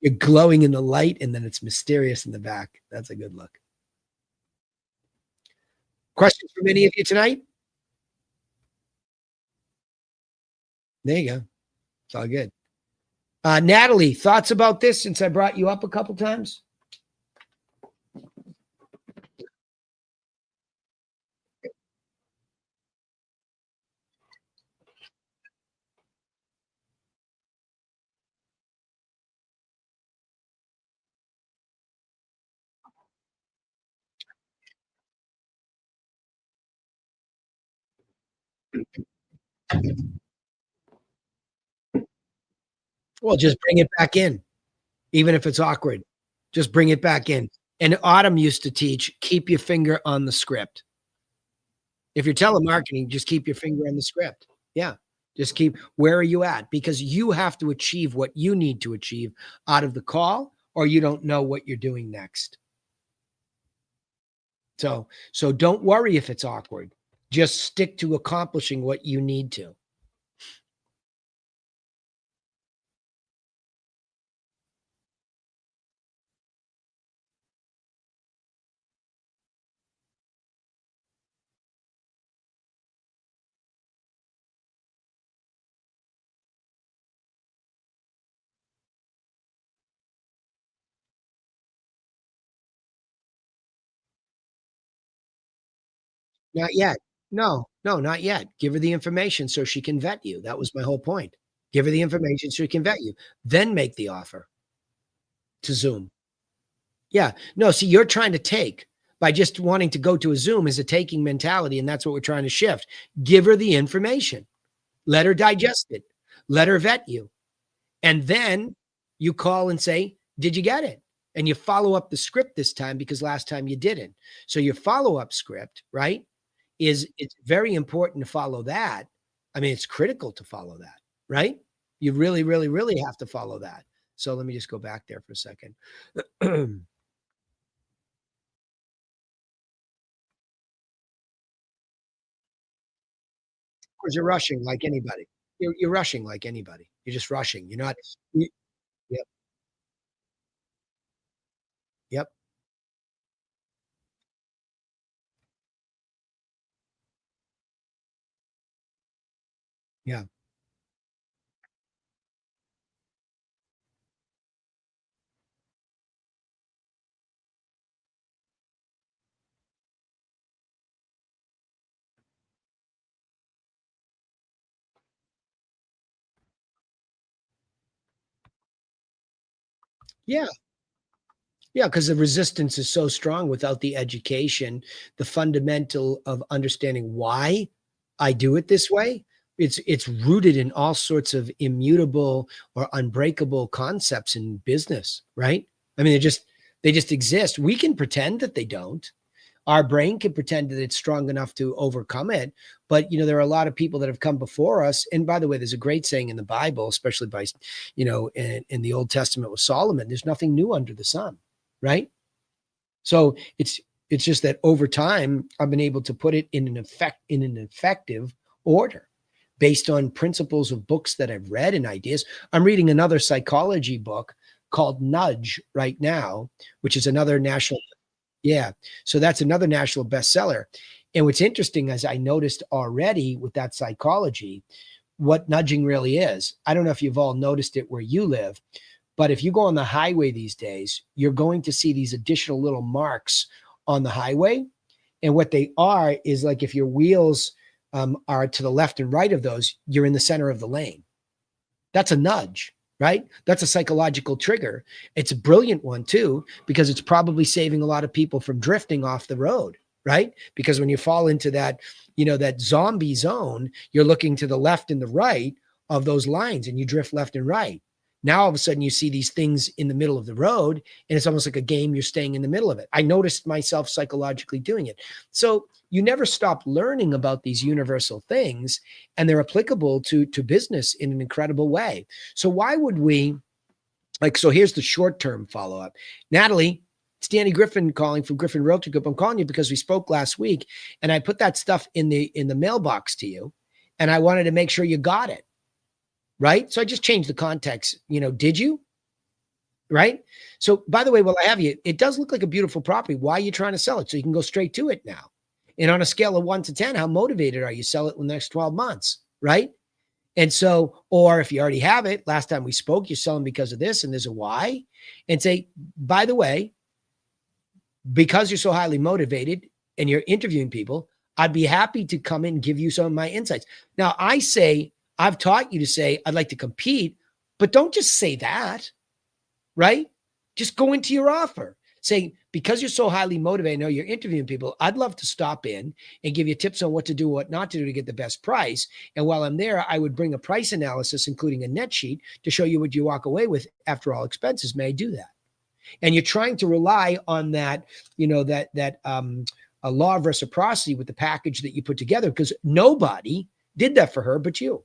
You're glowing in the light, and then it's mysterious in the back. That's a good look. Questions from any of you tonight? There you go. It's all good. Natalie, thoughts about this since I brought you up a couple times? Well, just bring it back in, even if it's awkward. Just bring it back in. And Autumn used to teach, keep your finger on the script. If you're telemarketing, just keep your finger on the script. Yeah. Just keep, where are you at? Because you have to achieve what you need to achieve out of the call, or you don't know what you're doing next. So don't worry if it's awkward. Just stick to accomplishing what you need to. Not yet. No, no, not yet. Give her the information so she can vet you. That was my whole point. Give her the information so she can vet you. Then make the offer to Zoom. Yeah. No, see, you're trying to take by just wanting to go to a Zoom is a taking mentality, and that's what we're trying to shift. Give her the information. Let her digest it. Let her vet you. And then you call and say, "Did you get it?" And you follow up the script this time because last time you didn't. So your follow-up script, right? It's very important to follow that. I mean, it's critical to follow that, right? You really, really, really have to follow that. So let me just go back there for a second. Because you're rushing like anybody. You're rushing like anybody. You're just rushing. You're not. You, yep. Yep. Yeah. Yeah. Yeah, because the resistance is so strong without the education, the fundamental of understanding why I do it this way. It's rooted in all sorts of immutable or unbreakable concepts in business, right? I mean, they just exist. We can pretend that they don't. Our brain can pretend that it's strong enough to overcome it, but there are a lot of people that have come before us. And by the way, there's a great saying in the Bible, especially by in the Old Testament with Solomon, there's nothing new under the sun, right? So it's just that over time I've been able to put it in an effective order based on principles of books that I've read and ideas. I'm reading another psychology book called Nudge right now, which is another national. Yeah. So that's another national bestseller. And what's interesting is I noticed already with that psychology what nudging really is. I don't know if you've all noticed it where you live, but if you go on the highway these days, you're going to see these additional little marks on the highway. And what they are is like if your wheels are to the left and right of those, you're in the center of the lane. That's a nudge, right? That's a psychological trigger. It's a brilliant one too, because it's probably saving a lot of people from drifting off the road, right? Because when you fall into that zombie zone, you're looking to the left and the right of those lines and you drift left and right. Now all of a sudden you see these things in the middle of the road and it's almost like a game. You're staying in the middle of it. I noticed myself psychologically doing it. So you never stop learning about these universal things and they're applicable to business in an incredible way. So why would we so here's the short-term follow-up. Natalie, it's Danny Griffin calling from Griffin Realty Group. I'm calling you because we spoke last week and I put that stuff in the mailbox to you and I wanted to make sure you got it. Right? So I just changed the context. Did you? right? So, by the way, while I have you, it does look like a beautiful property. Why are you trying to sell it? So you can go straight to it now. And on a scale of 1 to 10, how motivated are you? Sell it in the next 12 months, right? And so, or if you already have it, last time we spoke, you're selling because of this and there's a why. And say, by the way, because you're so highly motivated and you're interviewing people, I'd be happy to come in and give you some of my insights. Now, I say, I've taught you to say, I'd like to compete, but don't just say that, right? Just go into your offer. Say, because you're so highly motivated, I know you're interviewing people, I'd love to stop in and give you tips on what to do, what not to do to get the best price. And while I'm there, I would bring a price analysis, including a net sheet to show you what you walk away with after all expenses. May I do that? And you're trying to rely on that, a law of reciprocity with the package that you put together, because nobody did that for her but you.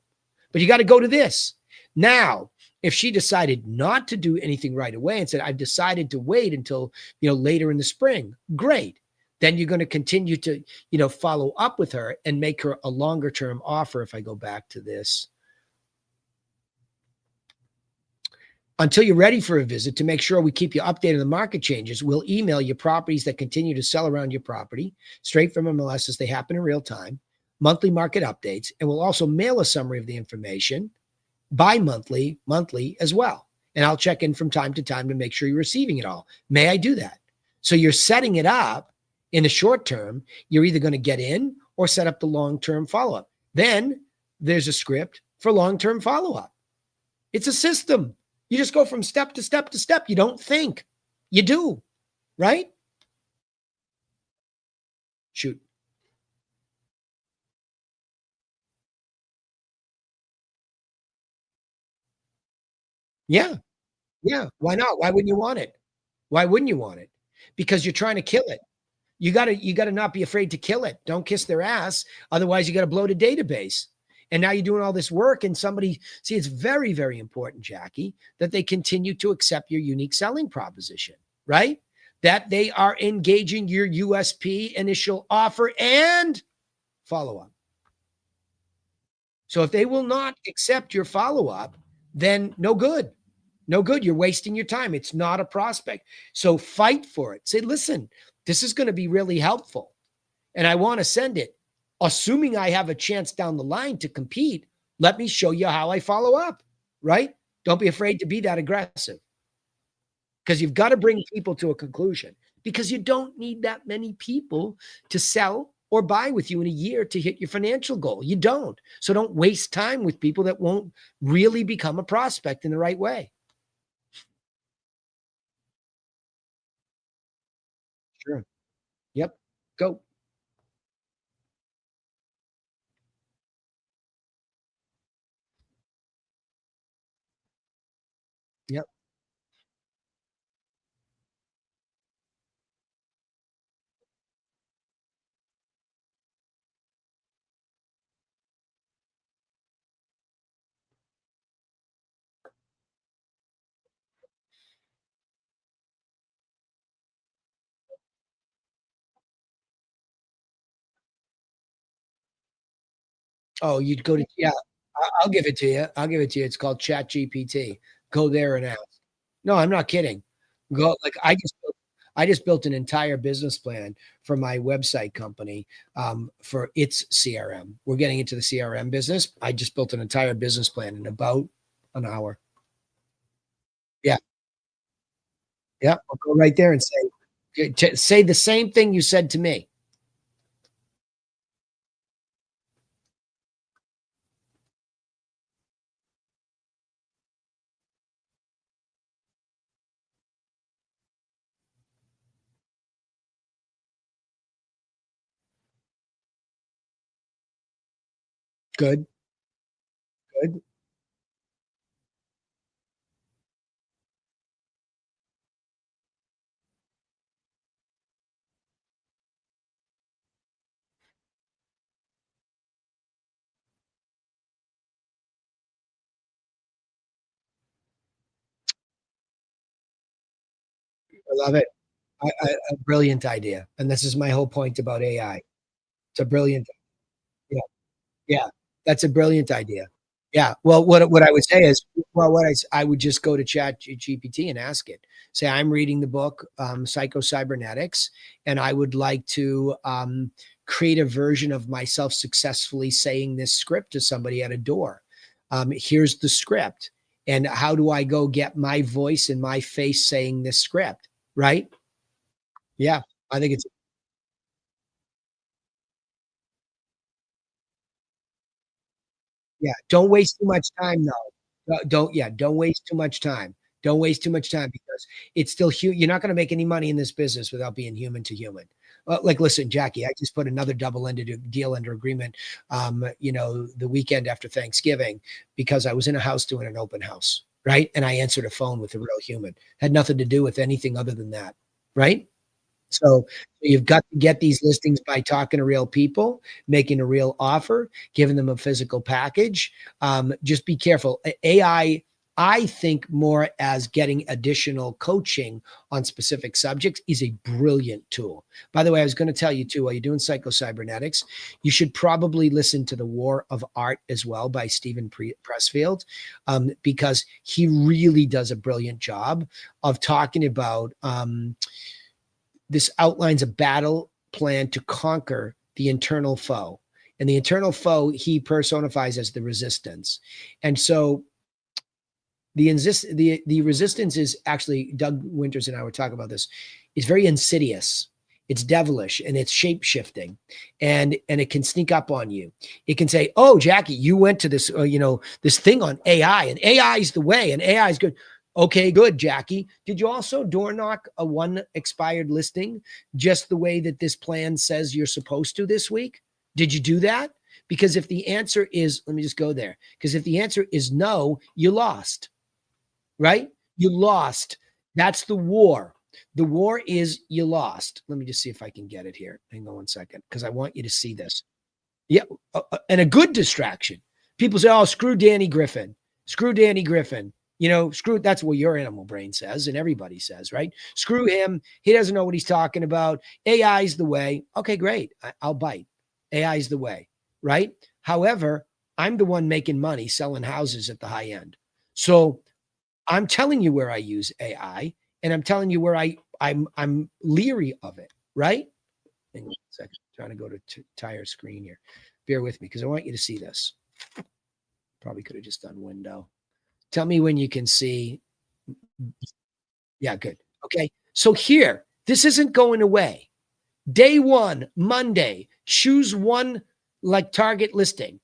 But you got to go to this. Now, if she decided not to do anything right away and said, I've decided to wait until, later in the spring, great. Then you're going to continue to, follow up with her and make her a longer term offer. If I go back to this, until you're ready for a visit, to make sure we keep you updated on the market changes, we'll email you properties that continue to sell around your property straight from MLS as they happen in real time, monthly market updates, and we'll also mail a summary of the information bi-monthly, monthly as well. And I'll check in from time to time to make sure you're receiving it all. May I do that? So you're setting it up in the short term. You're either going to get in or set up the long-term follow-up. Then there's a script for long-term follow-up. It's a system. You just go from step to step to step. You don't think. You do, right? Shoot. Yeah. Yeah. Why not? Why wouldn't you want it? Why wouldn't you want it? Because you're trying to kill it. You gotta not be afraid to kill it. Don't kiss their ass. Otherwise, you got to bloat a database. And now you're doing all this work, and somebody see it's very, very important, Jackie, that they continue to accept your unique selling proposition, right? That they are engaging your USP, initial offer, and follow-up. So if they will not accept your follow-up, then no good. No good. You're wasting your time. It's not a prospect. So fight for it. Say, listen, this is going to be really helpful. And I want to send it. Assuming I have a chance down the line to compete, let me show you how I follow up, right? Don't be afraid to be that aggressive, because you've got to bring people to a conclusion, because you don't need that many people to sell or buy with you in a year to hit your financial goal. You don't. So don't waste time with people that won't really become a prospect in the right way. Sure. Yep. Go. Yep. Oh, you'd go to, yeah, I'll give it to you. I'll give it to you. It's called Chat GPT. Go there and ask. No, I'm not kidding. Go, like, I just built an entire business plan for my website company, for its CRM. We're getting into the CRM business. I just built an entire business plan in about an hour. Yeah, yeah. I'll go right there and say the same thing you said to me. Good, good. I love it. A brilliant idea. And this is my whole point about AI. It's a brilliant, yeah, yeah. That's a brilliant idea. Yeah. Well, what I would say is, well, I would just go to Chat GPT and ask it. Say, I'm reading the book, Psycho Cybernetics, and I would like to create a version of myself successfully saying this script to somebody at a door. Here's the script. And how do I go get my voice and my face saying this script? Right? Yeah. I think it's, yeah. Don't waste too much time though. Don't waste too much time. Don't waste too much time because it's still you're not gonna make any money in this business without being human to human. Like, listen, Jackie, I just put another double-ended deal under agreement, the weekend after Thanksgiving because I was in a house doing an open house, right? And I answered a phone with a real human. Had nothing to do with anything other than that, right? So you've got to get these listings by talking to real people, making a real offer, giving them a physical package. Just be careful. I think more as getting additional coaching on specific subjects is a brilliant tool. By the way, I was going to tell you too, while you're doing psycho cybernetics, you should probably listen to The War of Art as well by Stephen Pressfield, because he really does a brilliant job of talking about this outlines a battle plan to conquer the internal foe. And the internal foe he personifies as the resistance. And so the resistance is actually, Doug Winters and I were talking about this, it's very insidious. It's devilish and it's shape shifting, and it can sneak up on you. It can say, "Oh, Jackie, you went to this this thing on AI, and AI is the way, and AI is good." Okay, good, Jackie. Did you also door knock a one expired listing just the way that this plan says you're supposed to this week? Did you do that? Because if the answer is, let me just go there. Because if the answer is no, you lost, right? You lost. That's the war. The war is you lost. Let me just see if I can get it here. Hang on one second, because I want you to see this. Yeah, and a good distraction. People say, "Oh, screw Danny Griffin. Screw Danny Griffin." Screw, that's what your animal brain says, and everybody says, right? Screw him. He doesn't know what he's talking about. AI's the way. Okay, great. I'll bite. AI's the way, right? However, I'm the one making money selling houses at the high end. So I'm telling you where I use AI, and I'm telling you where I'm leery of it, right? Hang on a second. Trying to go to tire screen here. Bear with me because I want you to see this. Probably could have just done window. Tell me when you can see. Yeah, good. Okay. So here, this isn't going away. Day one, Monday, choose one like target listing.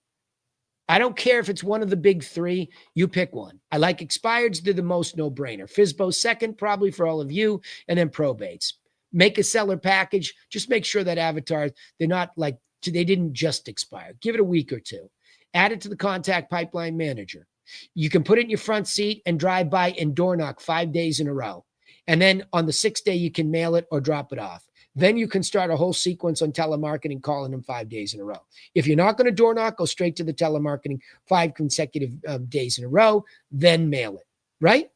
I don't care if it's one of the big three, you pick one. I like expireds, they're the most no brainer. FISBO second, probably for all of you, and then probates. Make a seller package. Just make sure that avatars, they're not like, they didn't just expire. Give it a week or two. Add it to the contact pipeline manager. You can put it in your front seat and drive by and door knock 5 days in a row. And then on the sixth day, you can mail it or drop it off. Then you can start a whole sequence on telemarketing, calling them 5 days in a row. If you're not going to door knock, go straight to the telemarketing 5 consecutive days in a row, then mail it, right?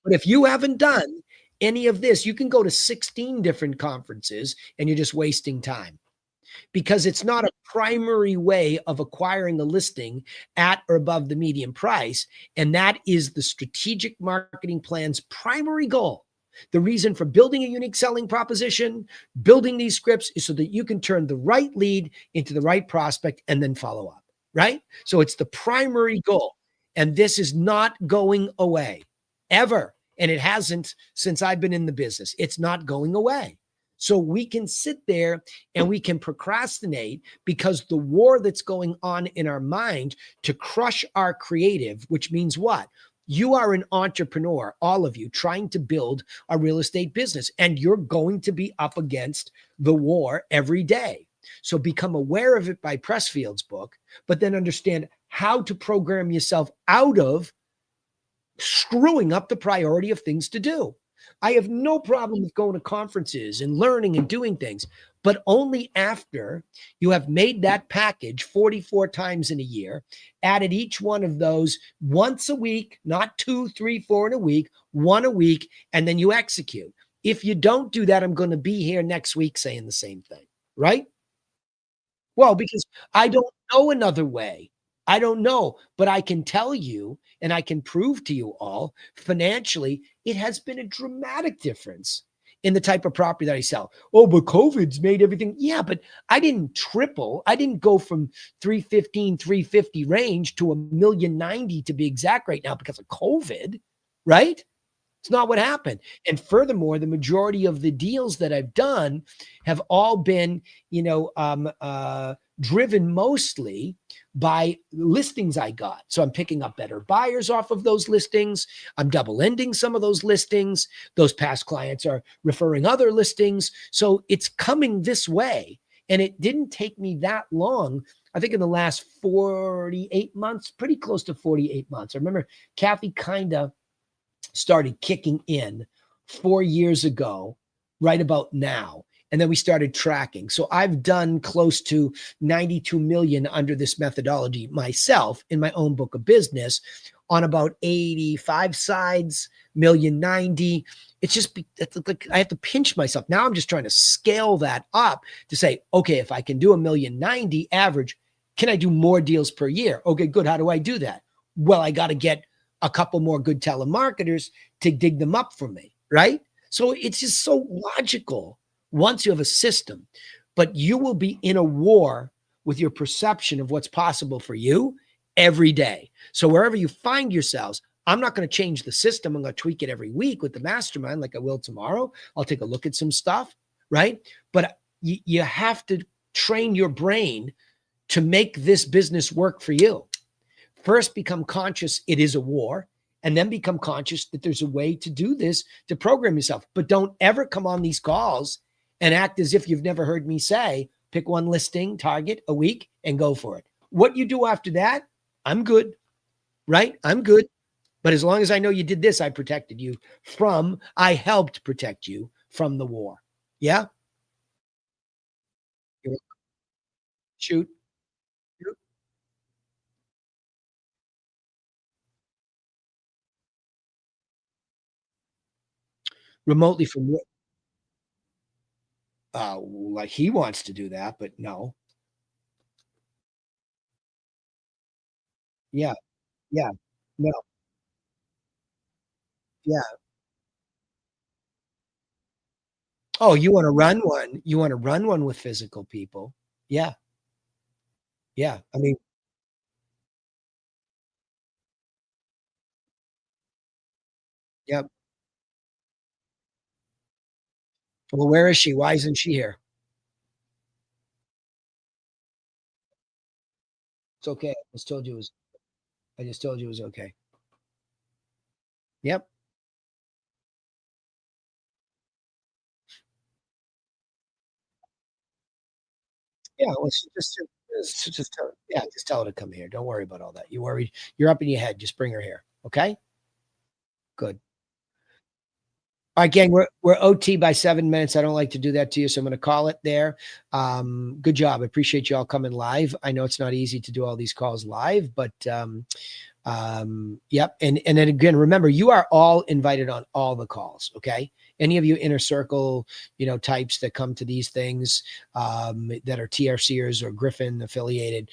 But if you haven't done any of this, you can go to 16 different conferences and you're just wasting time because it's not a primary way of acquiring a listing at or above the median price. And that is the strategic marketing plan's primary goal. The reason for building a unique selling proposition, building these scripts is so that you can turn the right lead into the right prospect and then follow up, right? So it's the primary goal. And this is not going away ever. And it hasn't since I've been in the business. It's not going away. So we can sit there and we can procrastinate because the war that's going on in our mind to crush our creative, which means what? You are an entrepreneur, all of you, trying to build a real estate business, and you're going to be up against the war every day. So become aware of it by Pressfield's book, but then understand how to program yourself out of screwing up the priority of things to do. I have no problem with going to conferences and learning and doing things, but only after you have made that package 44 times in a year, added each one of those once a week, not 2, 3, 4 in a week, one a week, and then you execute. If you don't do that, I'm going to be here next week saying the same thing, right? Well, because I don't know another way. I don't know, but I can tell you and I can prove to you all financially, it has been a dramatic difference in the type of property that I sell. Oh, but COVID's made everything. Yeah, but I didn't triple. I didn't go from 315, 350 range to 1,090,000 to be exact right now because of COVID, right? It's not what happened. And furthermore, the majority of the deals that I've done have all been, driven mostly by listings I got. So I'm picking up better buyers off of those listings. I'm double ending some of those listings. Those past clients are referring other listings. So it's coming this way. And it didn't take me that long. I think in the last 48 months, pretty close to 48 months. I remember Kathy kind of started kicking in 4 years ago, right about now. And then we started tracking. So I've done close to 92 million under this methodology myself in my own book of business on about 85 sides, 1,090,000. It's just it's like I have to pinch myself. Now I'm just trying to scale that up to say, okay, if I can do 1,090,000 average, can I do more deals per year? Okay, good. How do I do that? Well, I got to get a couple more good telemarketers to dig them up for me, right? So it's just so logical once you have a system, but you will be in a war with your perception of what's possible for you every day. So wherever you find yourselves, I'm not going to change the system. I'm going to tweak it every week with the mastermind like I will tomorrow. I'll take a look at some stuff, right? But you have to train your brain to make this business work for you. First, become conscious it is a war, and then become conscious that there's a way to do this to program yourself. But don't ever come on these calls and act as if you've never heard me say, pick one listing target a week and go for it. What you do after that, I'm good, right? I'm good. But as long as I know you did this, I protected you I helped protect you from the war. Yeah? Shoot. Remotely from what? Like he wants to do that, but no. Yeah. Yeah. No. Yeah. Oh, you wanna run one. You wanna run one with physical people. Yeah, yeah. I mean, yep. Well, where is she? Why isn't she here? It's okay. I just told you it was okay. Yep. Yeah, well, she just tell yeah, just tell her to come here. Don't worry about all that. You're up in your head. Just bring her here. Okay? Good. All right, gang, we're OT by 7 minutes. I don't like to do that to you, so I'm gonna call it there. Good job. I appreciate you all coming live. I know it's not easy to do all these calls live, but yep. And then again, remember, you are all invited on all the calls. Okay. Any of you inner circle, types that come to these things, that are TRCers or Griffin affiliated,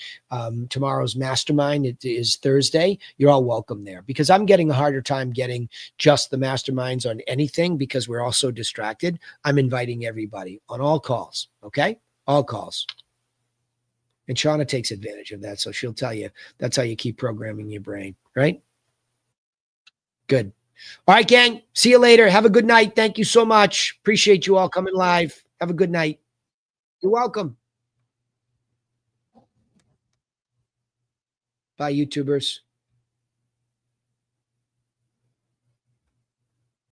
tomorrow's mastermind, it is Thursday. You're all welcome there because I'm getting a harder time getting just the masterminds on anything because we're all so distracted. I'm inviting everybody on all calls. Okay. All calls. And Shauna takes advantage of that. So she'll tell you that's how you keep programming your brain, right? Good. All right, gang. See you later. Have a good night. Thank you so much. Appreciate you all coming live. Have a good night. You're welcome. Bye, YouTubers.